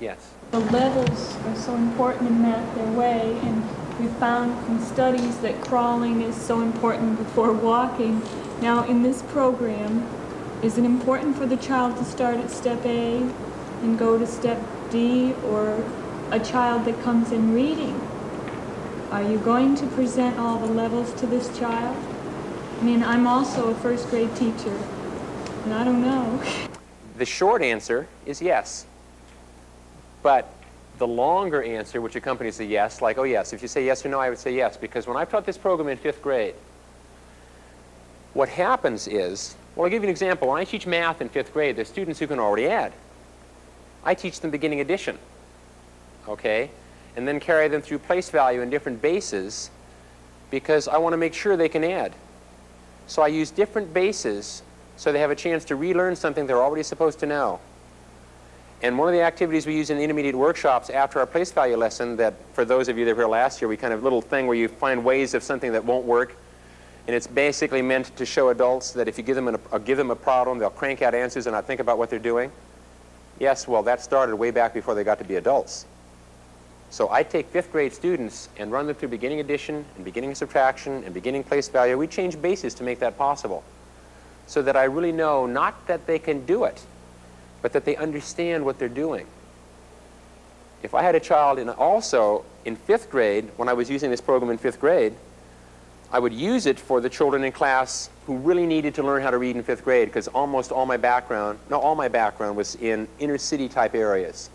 Yes. The levels are so important in math their way, and we've found from studies that crawling is so important before walking. Now, in this program, is it important for the child to start at step A and go to step D, or a child that comes in reading? Are you going to present all the levels to this child? I mean, I'm also a first grade teacher, and I don't know. The short answer is yes. But the longer answer, which accompanies the yes, like, oh yes, if you say yes or no, I would say yes. Because when I taught this program in 5th grade, what happens is, well, I'll give you an example. When I teach math in 5th grade, there's students who can already add. I teach them beginning addition, okay? And then carry them through place value in different bases because I want to make sure they can add. So I use different bases so they have a chance to relearn something they're already supposed to know. And one of the activities we use in the intermediate workshops after our place value lesson, that for those of you that were here last year, we kind of little thing where you find ways of something that won't work. And it's basically meant to show adults that if you give them a problem, they'll crank out answers and not think about what they're doing. Yes, well, that started way back before they got to be adults. So I take 5th grade students and run them through beginning addition and beginning subtraction and beginning place value. We change bases to make that possible so that I really know not that they can do it, but that they understand what they're doing. If I had a child also in 5th grade, when I was using this program in 5th grade, I would use it for the children in class who really needed to learn how to read in 5th grade, because almost all my background, no, all my background was in inner city type areas,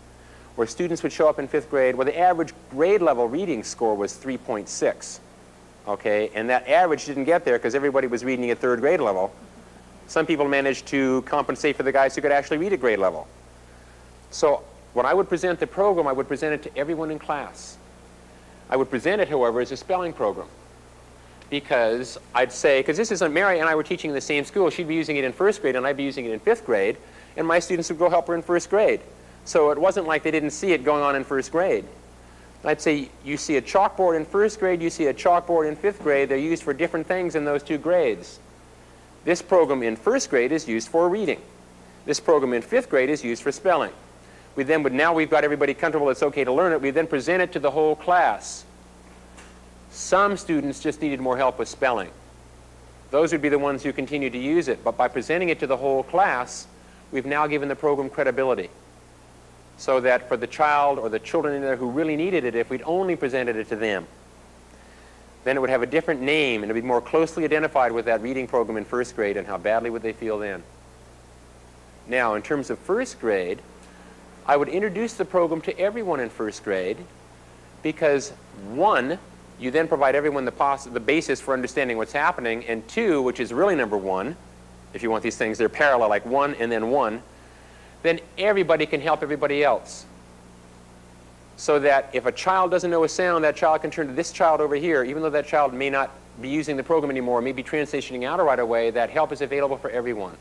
where students would show up in 5th grade where the average grade level reading score was 3.6. Okay, and that average didn't get there because everybody was reading at 3rd grade level. Some people managed to compensate for the guys who could actually read at grade level. So when I would present the program, I would present it to everyone in class. I would present it, however, as a spelling program. Because I'd say, because this isn't, Mary and I were teaching in the same school, she'd be using it in 1st grade and I'd be using it in 5th grade, and my students would go help her in 1st grade. So it wasn't like they didn't see it going on in 1st grade. I'd say you see a chalkboard in 1st grade, you see a chalkboard in 5th grade, they're used for different things in those 2 grades. This program in 1st grade is used for reading. This program in 5th grade is used for spelling. We then would, now we've got everybody comfortable, it's okay to learn it, we then present it to the whole class. Some students just needed more help with spelling. Those would be the ones who continue to use it, but by presenting it to the whole class, we've now given the program credibility. So that for the child or the children in there who really needed it, if we'd only presented it to them, then it would have a different name and it would be more closely identified with that reading program in 1st grade, and how badly would they feel then. Now, in terms of 1st grade, I would introduce the program to everyone in 1st grade because, 1, you then provide everyone the basis for understanding what's happening, and 2, which is really number 1, if you want these things, they're parallel, like 1 and then 1, then everybody can help everybody else. So that if a child doesn't know a sound, that child can turn to this child over here, even though that child may not be using the program anymore, may be transitioning out right away, that help is available for everyone.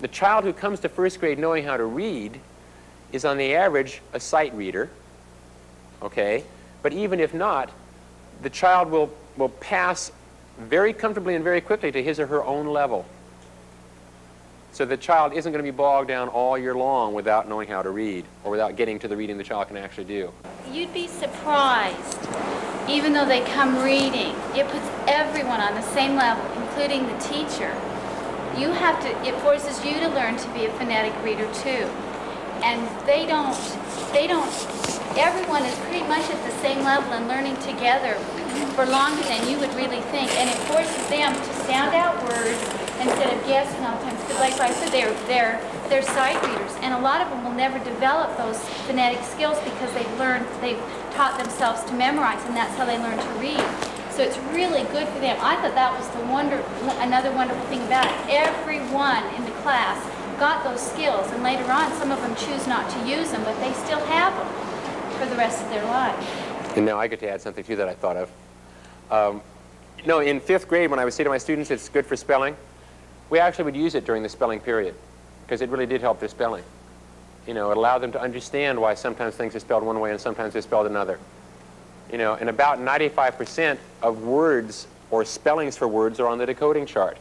The child who comes to 1st grade knowing how to read is on the average a sight reader, okay? But even if not, the child will pass very comfortably and very quickly to his or her own level. So the child isn't going to be bogged down all year long without knowing how to read, or without getting to the reading the child can actually do. You'd be surprised, even though they come reading, it puts everyone on the same level, including the teacher. It forces you to learn to be a phonetic reader too. And everyone is pretty much at the same level and learning together for longer than you would really think. And it forces them to sound out words instead of guessing all the time. Because like I said, they're sight readers. And a lot of them will never develop those phonetic skills because they've taught themselves to memorize, and that's how they learn to read. So it's really good for them. I thought that was another wonderful thing about it. Everyone in the class got those skills, and later on some of them choose not to use them, but they still have them for the rest of their life. And now I get to add something too that I thought of. In 5th grade, when I would say to my students it's good for spelling, we actually would use it during the spelling period because it really did help their spelling. It allowed them to understand why sometimes things are spelled one way and sometimes they're spelled another. And about 95% of words or spellings for words are on the decoding chart.